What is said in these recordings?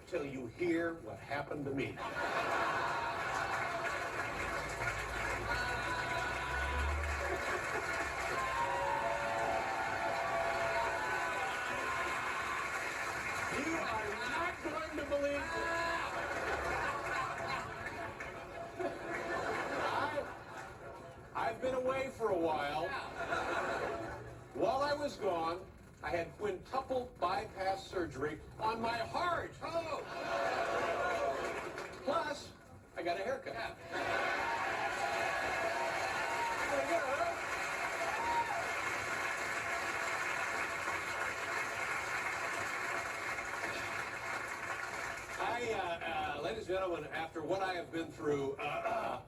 till you hear what happened to me. You are not going to believe this. I've been away for a while. While I was gone, I had quintuple bypass surgery on my heart. Oh! Plus, I got a haircut. Ladies and gentlemen, after what I have been through, I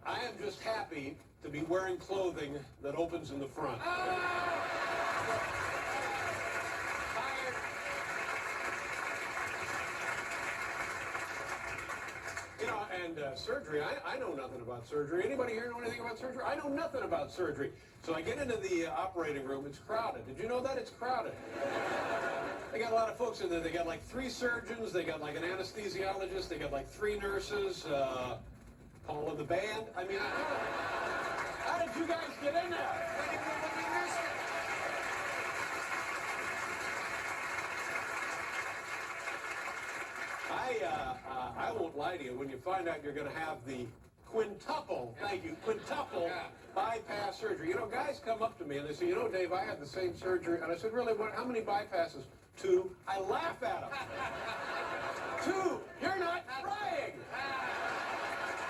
am just happy to be wearing clothing that opens in the front. You know, and surgery, I know nothing about surgery. Anybody here know anything about surgery? I know nothing about surgery. So I get into the operating room, it's crowded. Did you know that? It's crowded. They got a lot of folks in there. They got like 3 surgeons, they got like an anesthesiologist, they got like 3 nurses, Paul and the band. I mean, how did you guys get in there? I won't lie to you. When you find out you're going to have the quintuple, thank you, quintuple bypass surgery. You know, guys come up to me and they say, you know, Dave, I had the same surgery. And I said, really, how many bypasses? 2. I laugh at them. 2. You're not trying.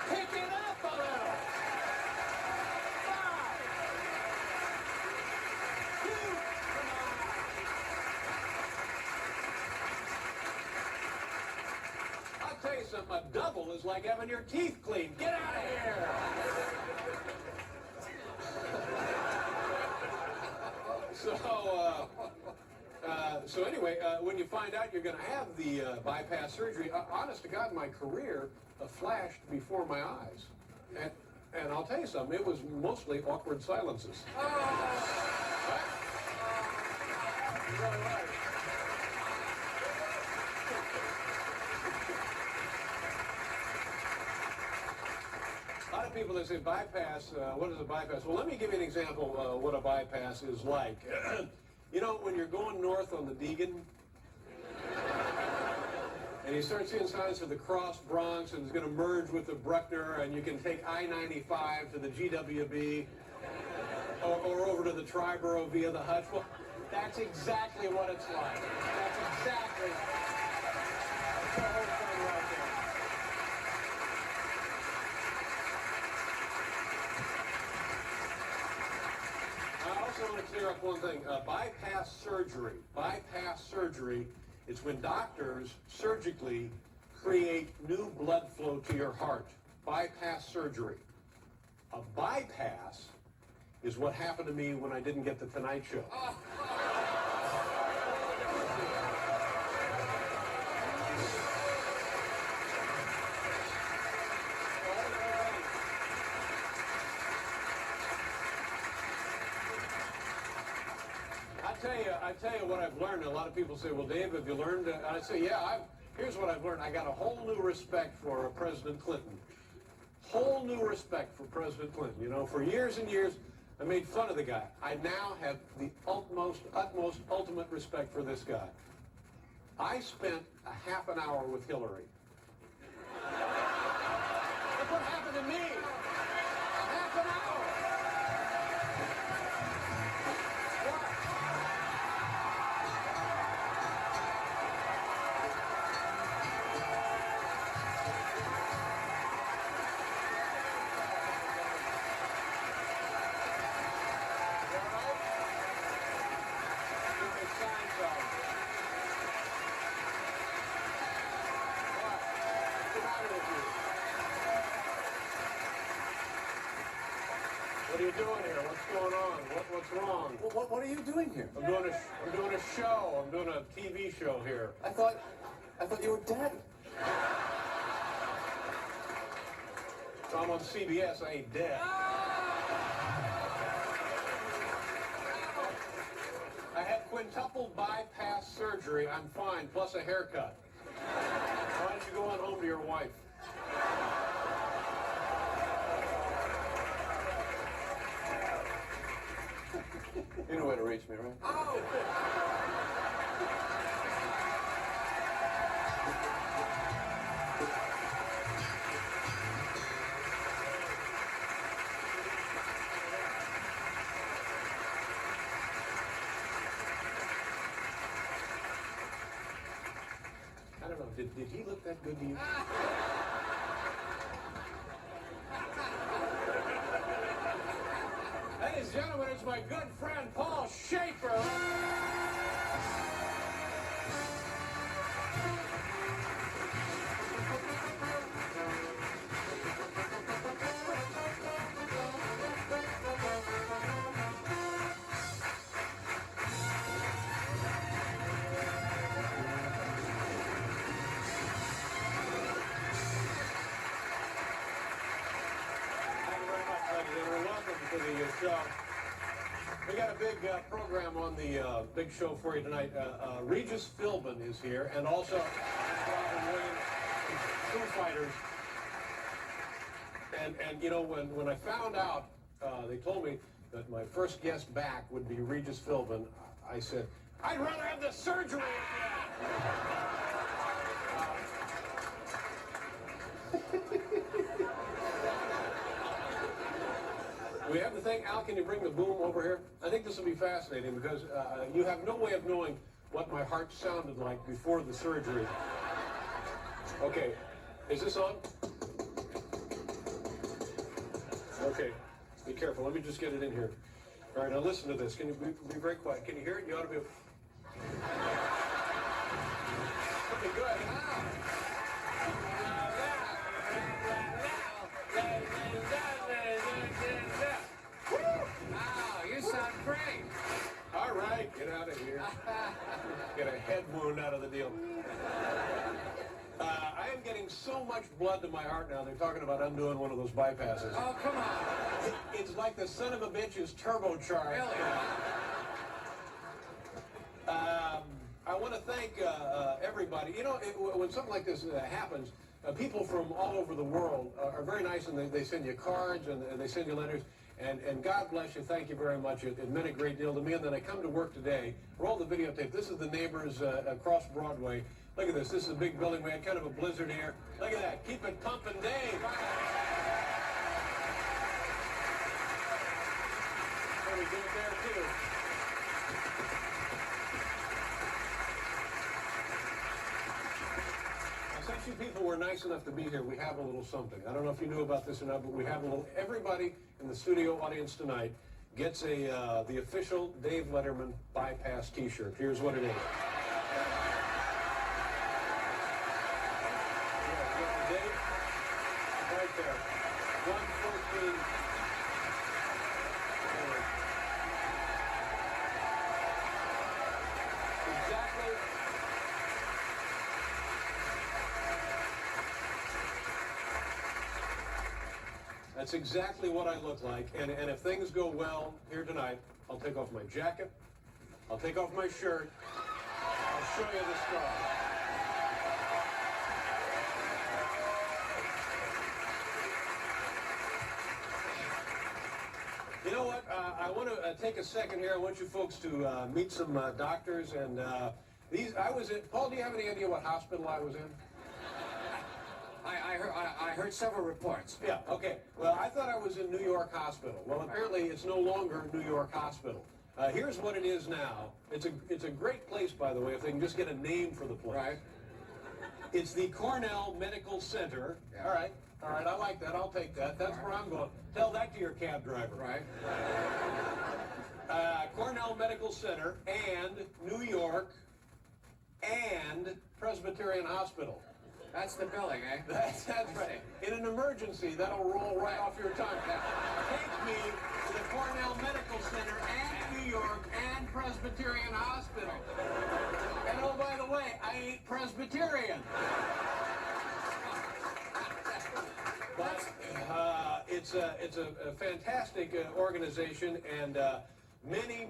Pick it up a little. 5. 2. Come on. I'll tell you something. A double is like having your teeth cleaned. Get out of here. So anyway, when you find out you're going to have the bypass surgery, honest to God, my career flashed before my eyes. And I'll tell you something, it was mostly awkward silences. Right? A lot of people, they say, bypass, what is a bypass? Well, let me give you an example of what a bypass is like. You know, when you're going north on the Deegan, and you start seeing signs for the Cross Bronx, and it's going to merge with the Bruckner, and you can take I-95 to the GWB, or over to the Triborough via the Hutch. Well, that's exactly what it's like. That's exactly the whole thing right there. I also want to clear up one thing. Bypass surgery is when doctors surgically create new blood flow to your heart. Bypass surgery. A bypass is what happened to me when I didn't get the Tonight Show. I tell you what I've learned. A lot of people say, well, Dave, have you learned? And I say, yeah, here's what I've learned. I got a whole new respect for President Clinton. Whole new respect for President Clinton. You know, for years and years, I made fun of the guy. I now have the utmost, ultimate respect for this guy. I spent a half an hour with Hillary. Look what happened to me. A half an hour. What are you doing here? What's going on? What's wrong? What are you doing here? I'm doing a show. I'm doing a TV show here. I thought you were dead. So I'm on CBS. I ain't dead. I had quintuple bypass surgery. I'm fine, plus a haircut. Why don't you go on home to your wife? You know where to reach me, right? Oh! I don't know, did he look that good to you? Ladies and gentlemen, it's my good friend Paul Schaefer. Welcome to the show. We got a big program on the big show for you tonight. Regis Philbin is here, and also Robin Williams, Foo Fighters. And you know, when I found out, they told me that my first guest back would be Regis Philbin. I said, I'd rather have the surgery again. We have the thing. Al, can you bring the boom over here? I think this will be fascinating because you have no way of knowing what my heart sounded like before the surgery. Okay, is this on? Okay, be careful. Let me just get it in here. All right, now listen to this. Can you be very quiet? Can you hear it? You ought to be. Okay, good. Wow, you sound great. All right, get out of here. Get a head wound out of the deal. I am getting so much blood to my heart now. They're talking about undoing one of those bypasses. Oh, come on. It's like the son of a bitch is turbocharged. Really? I want to thank everybody. You know, when something like this happens, people from all over the world are very nice, and they send you cards and they send you letters. And God bless you. Thank you very much. It meant a great deal to me. And then I come to work today, roll the videotape. This is the neighbors across Broadway. Look at this. This is a big building. We had kind of a blizzard here. Look at that. Keep it pumping, Dave. So we do it there, too. Since you people were nice enough to be here, we have a little something. I don't know if you knew about this or not, but we have a little. Everybody in the studio audience tonight gets the official Dave Letterman bypass T-shirt. Here's what it is. Yeah, Dave, right there. 114. Exactly. That's exactly what I look like. And if things go well here tonight, I'll take off my jacket. I'll take off my shirt. I'll show you the scar. You know what? I want to take a second here. I want you folks to meet some doctors. And I was in. Paul, do you have any idea what hospital I was in? I heard several reports. Yeah, okay. Well, I thought I was in New York Hospital. Well, apparently it's no longer New York Hospital. Here's what it is now. It's a great place, by the way, if they can just get a name for the place. Right. It's the Cornell Medical Center. Yeah. All right, I like that. I'll take that. That's where I'm going. Tell that to your cab driver. Right. Cornell Medical Center and New York and Presbyterian Hospital. That's the billing, eh? That's right. In an emergency, that'll roll right off your tongue. Take me to the Cornell Medical Center and New York and Presbyterian Hospital. And oh, by the way, I ain't Presbyterian. But it's a fantastic organization, and Many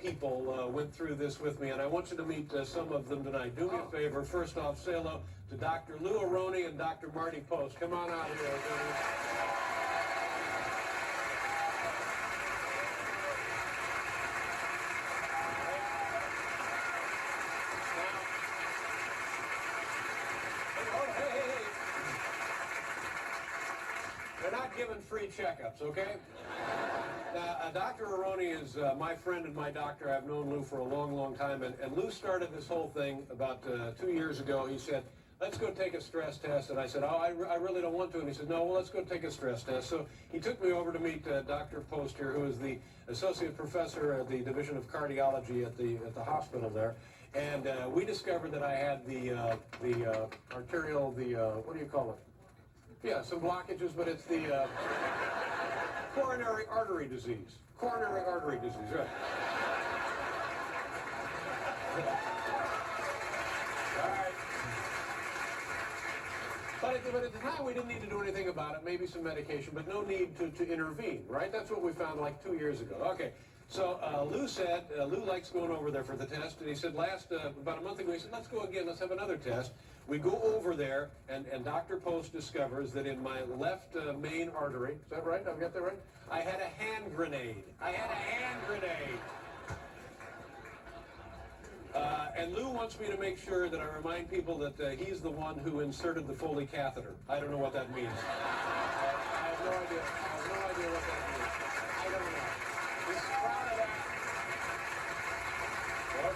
people went through this with me, and I want you to meet some of them tonight. Do me a favor. First off, say hello to Dr. Lou Aroney and Dr. Marty Post. Come on out here. They're not giving free checkups, okay? Dr. Aroney is my friend and my doctor. I've known Lou for a long time, and Lou started this whole thing about 2 years ago. He said, let's go take a stress test, and I said, oh, I really don't want to, and he said, no, well, let's go take a stress test. So he took me over to meet Dr. Post here, who is the associate professor at the Division of Cardiology at the hospital there, and we discovered that I had the arterial, what do you call it? Yeah, some blockages, but it's the coronary artery disease. Coronary artery disease, right. All right. But at the time, we didn't need to do anything about it, maybe some medication, but no need to intervene, right? That's what we found like 2 years ago. Okay, so Lou said, Lou likes going over there for the test, and he said about a month ago, he said, let's go again, let's have another test. We go over there, and Dr. Post discovers that in my left main artery, is that right? I've got that right? I had a hand grenade. I had a hand grenade. And Lou wants me to make sure that I remind people that he's the one who inserted the Foley catheter. I don't know what that means. I have no idea. I have no idea what that means. I don't know. He's proud of that.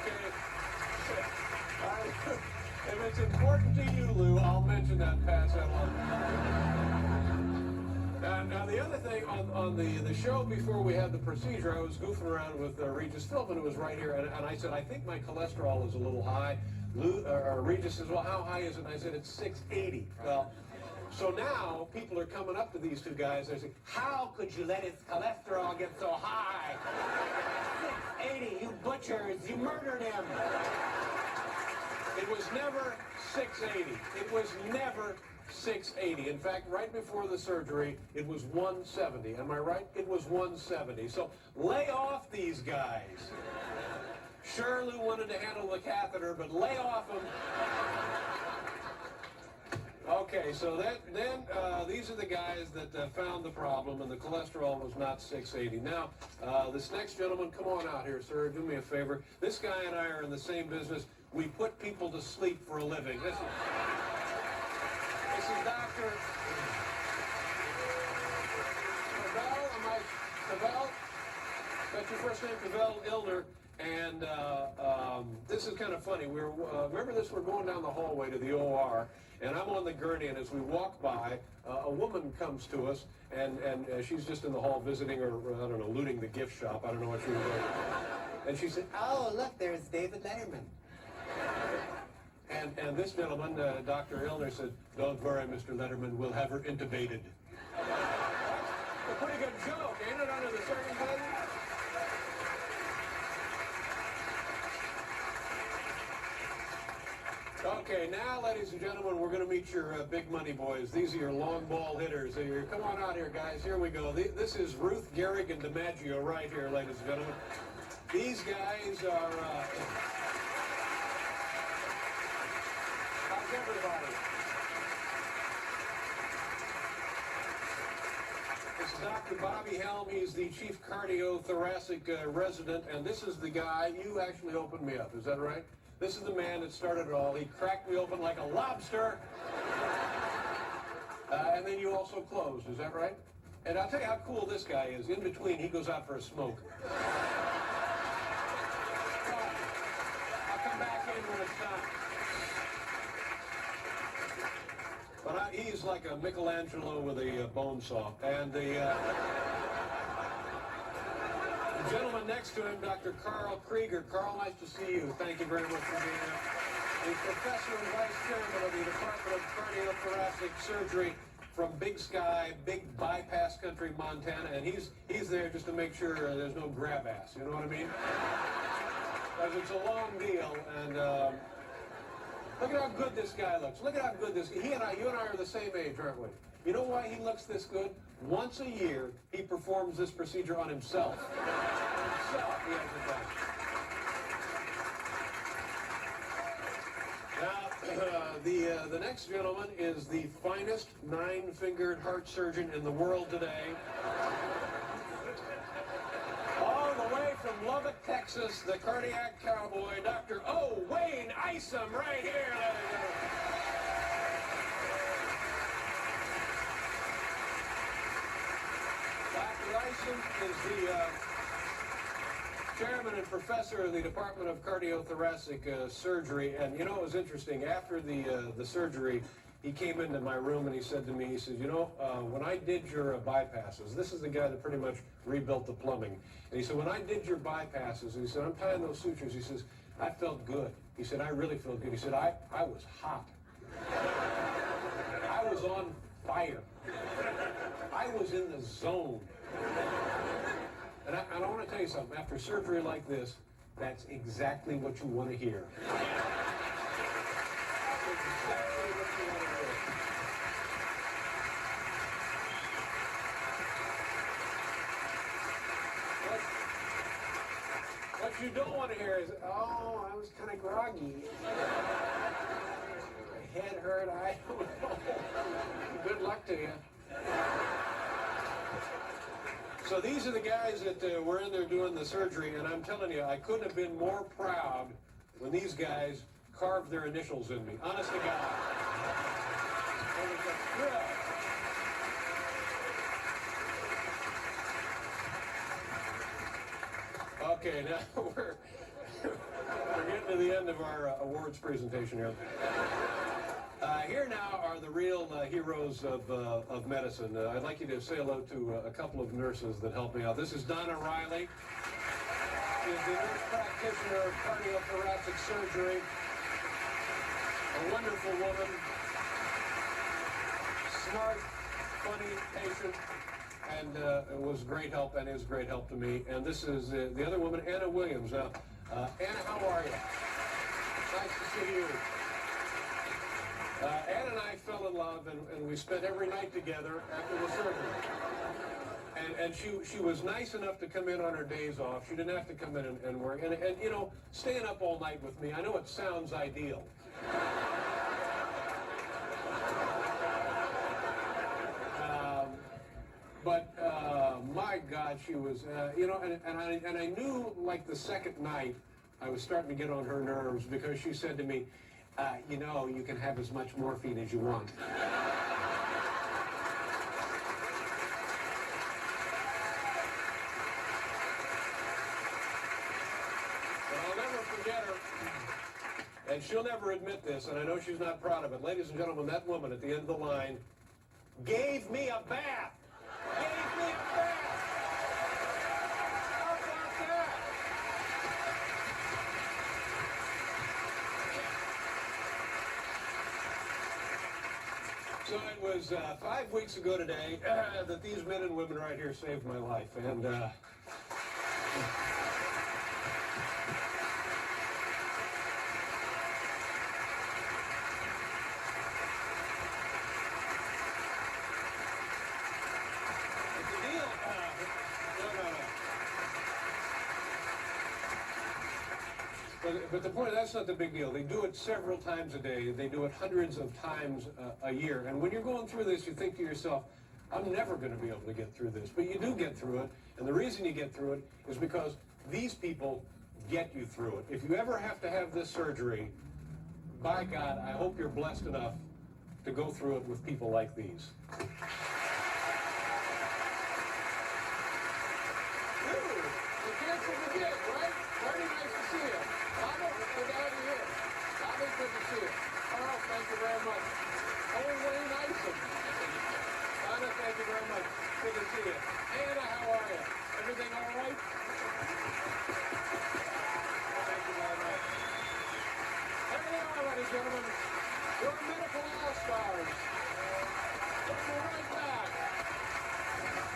Okay. If it's important to you, Lou, I'll mention that and pass that on. Now the other thing, on the show before we had the procedure, I was goofing around with Regis Philbin, who was right here, and I said, I think my cholesterol is a little high. Regis says, well, how high is it? And I said, it's 680. Well, so now people are coming up to these two guys, they say, how could you let his cholesterol get so high? 680, you butchers, you murdered him. It was never 680. It was never 680. In fact, right before the surgery, it was 170. Am I right? It was 170. So lay off these guys. Sure, Lou wanted to handle the catheter, but lay off them. Okay, so then these are the guys that found the problem, and the cholesterol was not 680. Now, this next gentleman, come on out here, sir. Do me a favor. This guy and I are in the same business. We put people to sleep for a living. This is Dr. Pavel. That's your first name, Pavel Illner. And this is kind of funny. Remember this? We're going down the hallway to the OR, and I'm on the gurney, and as we walk by, a woman comes to us, and she's just in the hall visiting, or I don't know, looting the gift shop. I don't know what she was doing. And she said, oh, look, there's David Letterman. And this gentleman, Dr. Illner, said, don't worry, Mr. Letterman, we'll have her intubated. A pretty good joke, ain't it, under the circumstances? Okay, now, ladies and gentlemen, we're going to meet your big money boys. These are your long ball hitters. Come on out here, guys. Here we go. This is Ruth, Gehrig, and DiMaggio right here, ladies and gentlemen. These guys are... how's everybody? This is Dr. Bobby Helm. He's the chief cardiothoracic resident, and this is the guy. You actually opened me up. Is that right? This is the man that started it all. He cracked me open like a lobster. And then you also closed. Is that right? And I'll tell you how cool this guy is. In between, he goes out for a smoke. I'll come back in when it's time. But he's like a Michelangelo with a bone saw. And the gentleman next to him, Dr. Carl Krieger. Carl, nice to see you. Thank you very much for being here. He's professor and vice chairman of the Department of Cardiothoracic Surgery from Big Sky, Big Bypass Country, Montana, and he's there just to make sure there's no grab ass. You know what I mean? Because it's a long deal, and look at how good this guy looks. Look at how good this. You and I are the same age, aren't we? You know why he looks this good? Once a year, he performs this procedure on himself. Himself, he has it done. Now, the next gentleman is the finest nine-fingered heart surgeon in the world today. All the way from Lubbock, Texas, the cardiac cowboy, Dr. O. Wayne Isom, right here, ladies and gentlemen. Dr. Isom is the chairman and professor of the Department of Cardiothoracic Surgery. And you know, it was interesting. After the surgery, he came into my room and he said to me, he said, you know, when I did your bypasses, this is the guy that pretty much rebuilt the plumbing. And he said, when I did your bypasses, and he said, I'm tying those sutures, he says, I felt good. He said, I really felt good. He said, I was hot. I was on fire. I was in the zone. And I want to tell you something. After surgery like this, that's exactly what you want to hear. That's exactly what you want to hear. What you don't want to hear is, oh, I was kind of groggy. My head hurt. I don't know. Good luck to you. So these are the guys that were in there doing the surgery, and I'm telling you, I couldn't have been more proud when these guys carved their initials in me. Honest to God. It was a thrill. Okay, now we're getting to the end of our awards presentation here. Here now are the real heroes of medicine. I'd like you to say hello to a couple of nurses that helped me out. This is Donna Riley. She is the nurse practitioner of cardiothoracic surgery. A wonderful woman. Smart, funny, patient, and it was great help and is great help to me. And this is the other woman, Anna Williams. Anna, how are you? Nice to see you. Ann and I fell in love, and we spent every night together after the surgery. And she was nice enough to come in on her days off. She didn't have to come in and work. And you know, staying up all night with me, I know it sounds ideal. But my God, she was, you know, and I knew like the second night I was starting to get on her nerves because she said to me, you know, you can have as much morphine as you want. But I'll never forget her, and she'll never admit this, and I know she's not proud of it. Ladies and gentlemen, that woman at the end of the line gave me a bath. Gave me a bath. How about that? So it was 5 weeks ago today that these men and women right here saved my life. And But the point, that's not the big deal. They do it several times a day. They do it hundreds of times a year. And when you're going through this, you think to yourself, I'm never going to be able to get through this. But you do get through it. And the reason you get through it is because these people get you through it. If you ever have to have this surgery, by God, I hope you're blessed enough to go through it with people like these. Good to see you. Oh, thank you very much. Oh, Wayne Isom. Donna, thank you very much. Good to see you. Anna, how are you? Everything all right? Thank you very much. Everything all right, ladies and gentlemen. Your medical